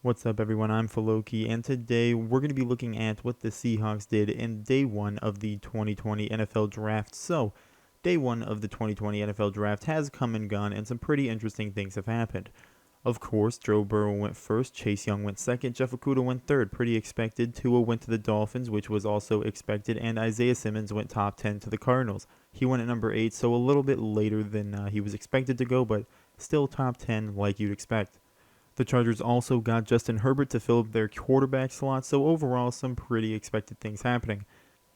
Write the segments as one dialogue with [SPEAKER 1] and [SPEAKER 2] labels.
[SPEAKER 1] What's up, everyone? I'm Faloki, and today we're going to be looking at what the Seahawks did in day one of the 2020 NFL Draft. So, day one of the 2020 NFL Draft has come and gone, and some pretty interesting things have happened. Of course, Joe Burrow went first, Chase Young went second, Jeff Okudah went third. Pretty expected. Tua went to the Dolphins, which was also expected, and Isaiah Simmons went top 10 to the Cardinals. He went at number 8, so a little bit later than he was expected to go, but still top 10 like you'd expect. The Chargers also got Justin Herbert to fill up their quarterback slot, so overall, some pretty expected things happening.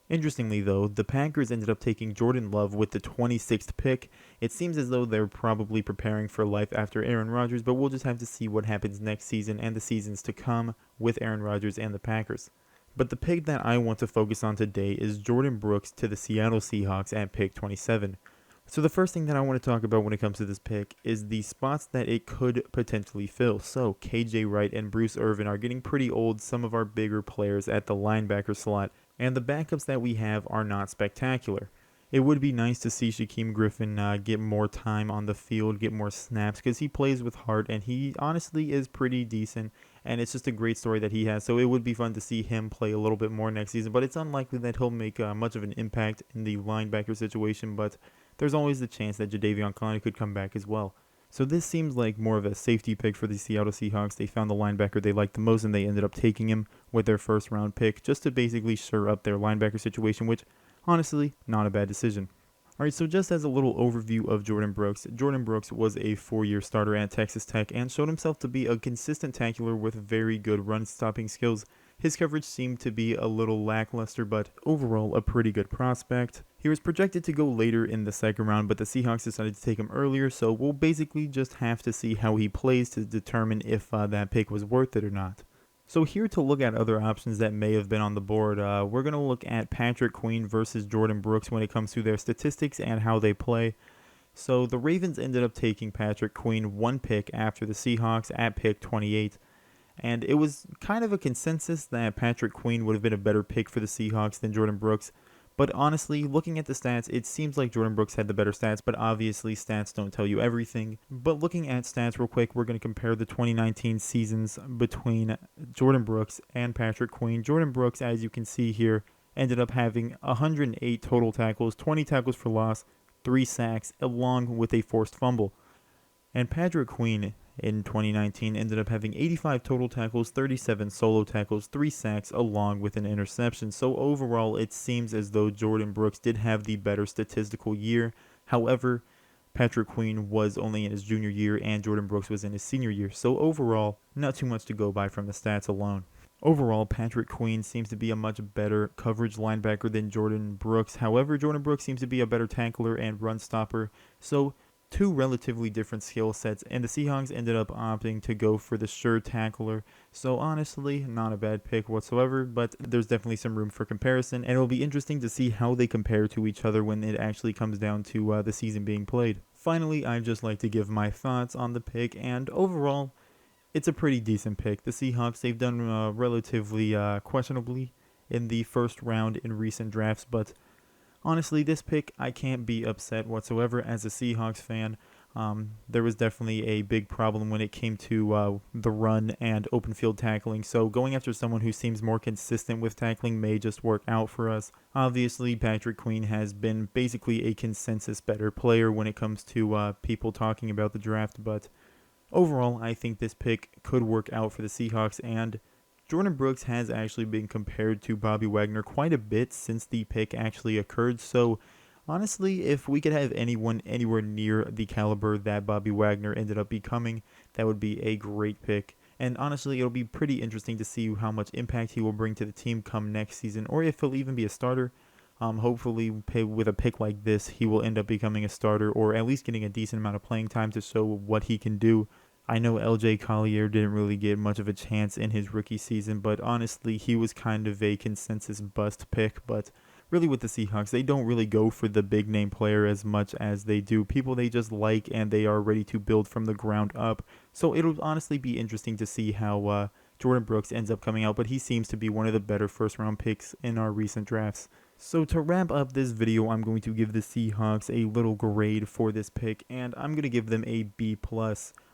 [SPEAKER 1] Interestingly, though, the Packers ended up taking Jordan Love with the 26th pick. It seems as though they're probably preparing for life after Aaron Rodgers, but we'll just have to see what happens next season and the seasons to come with Aaron Rodgers and the Packers. But the pick that I want to focus on today is Jordyn Brooks to the Seattle Seahawks at pick 27. So the first thing that I want to talk about when it comes to this pick is the spots that it could potentially fill. So KJ Wright and Bruce Irvin are getting pretty old, some of our bigger players at the linebacker slot, and the backups that we have are not spectacular. It would be nice to see Shaquem Griffin get more time on the field, get more snaps, because he plays with heart, and he honestly is pretty decent, and it's just a great story that he has. So it would be fun to see him play a little bit more next season, but it's unlikely that he'll make much of an impact in the linebacker situation, but there's always the chance that Jadeveon Clowney could come back as well. So this seems like more of a safety pick for the Seattle Seahawks. They found the linebacker they liked the most, and they ended up taking him with their first round pick just to basically shore up their linebacker situation, which, honestly, not a bad decision. Alright, so just as a little overview of Jordyn Brooks, Jordyn Brooks was a 4-year starter at Texas Tech and showed himself to be a consistent tackler with very good run-stopping skills. His coverage seemed to be a little lackluster, but overall a pretty good prospect. He was projected to go later in the second round, but the Seahawks decided to take him earlier, so we'll basically just have to see how he plays to determine if that pick was worth it or not. So here to look at other options that may have been on the board, we're going to look at Patrick Queen versus Jordyn Brooks when it comes to their statistics and how they play. So the Ravens ended up taking Patrick Queen one pick after the Seahawks at pick 28. And it was kind of a consensus that Patrick Queen would have been a better pick for the Seahawks than Jordyn Brooks. But honestly, looking at the stats, it seems like Jordyn Brooks had the better stats, but obviously stats don't tell you everything. But looking at stats real quick, we're going to compare the 2019 seasons between Jordyn Brooks and Patrick Queen. Jordyn Brooks, as you can see here, ended up having 108 total tackles, 20 tackles for loss, 3 sacks, along with a forced fumble. And Patrick Queen in 2019 ended up having 85 total tackles, 37 solo tackles, 3 sacks, along with an interception. So overall, it seems as though Jordyn Brooks did have the better statistical year. However, Patrick Queen was only in his junior year and Jordyn Brooks was in his senior year. So overall, not too much to go by from the stats alone. Overall, Patrick Queen seems to be a much better coverage linebacker than Jordyn Brooks. However, Jordyn Brooks seems to be a better tackler and run stopper. So two relatively different skill sets, and the Seahawks ended up opting to go for the sure tackler. So honestly, not a bad pick whatsoever, but there's definitely some room for comparison, and it'll be interesting to see how they compare to each other when it actually comes down to the season being played. Finally, I'd just like to give my thoughts on the pick, and overall, it's a pretty decent pick. The Seahawks, they've done relatively questionably in the first round in recent drafts, but honestly, this pick, I can't be upset whatsoever as a Seahawks fan. There was definitely a big problem when it came to the run and open field tackling, so going after someone who seems more consistent with tackling may just work out for us. Obviously, Patrick Queen has been basically a consensus better player when it comes to people talking about the draft, but overall, I think this pick could work out for the Seahawks, and Jordyn Brooks has actually been compared to Bobby Wagner quite a bit since the pick actually occurred. So honestly, if we could have anyone anywhere near the caliber that Bobby Wagner ended up becoming, that would be a great pick. And honestly, it'll be pretty interesting to see how much impact he will bring to the team come next season, or if he'll even be a starter. Hopefully, with a pick like this, he will end up becoming a starter, or at least getting a decent amount of playing time to show what he can do. I know LJ Collier didn't really get much of a chance in his rookie season, but honestly, he was kind of a consensus bust pick. But really with the Seahawks, they don't really go for the big name player as much as they do people they just like and they are ready to build from the ground up. So it'll honestly be interesting to see how Jordyn Brooks ends up coming out, but he seems to be one of the better first round picks in our recent drafts. So to wrap up this video, I'm going to give the Seahawks a little grade for this pick, and I'm going to give them a B+.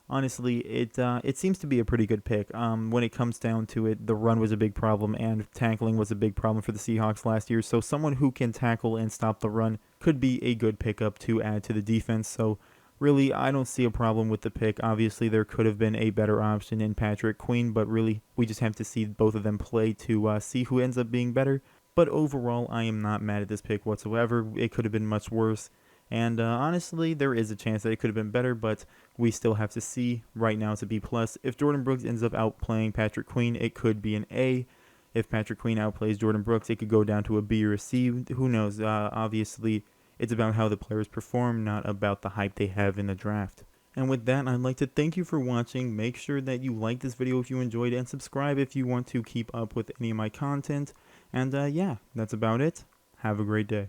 [SPEAKER 1] honestly, it seems to be a pretty good pick. When it comes down to it, the run was a big problem, and tackling was a big problem for the Seahawks last year. So someone who can tackle and stop the run could be a good pickup to add to the defense. So really, I don't see a problem with the pick. Obviously, there could have been a better option in Patrick Queen, but really, we just have to see both of them play to see who ends up being better. But overall, I am not mad at this pick whatsoever. It could have been much worse. And honestly, there is a chance that it could have been better, but we still have to see. Right now, it's a B+. If Jordyn Brooks ends up outplaying Patrick Queen, it could be an A. If Patrick Queen outplays Jordyn Brooks, it could go down to a B or a C. Who knows? Obviously, it's about how the players perform, not about the hype they have in the draft. And with that, I'd like to thank you for watching. Make sure that you like this video if you enjoyed it, and subscribe if you want to keep up with any of my content. And yeah, that's about it. Have a great day.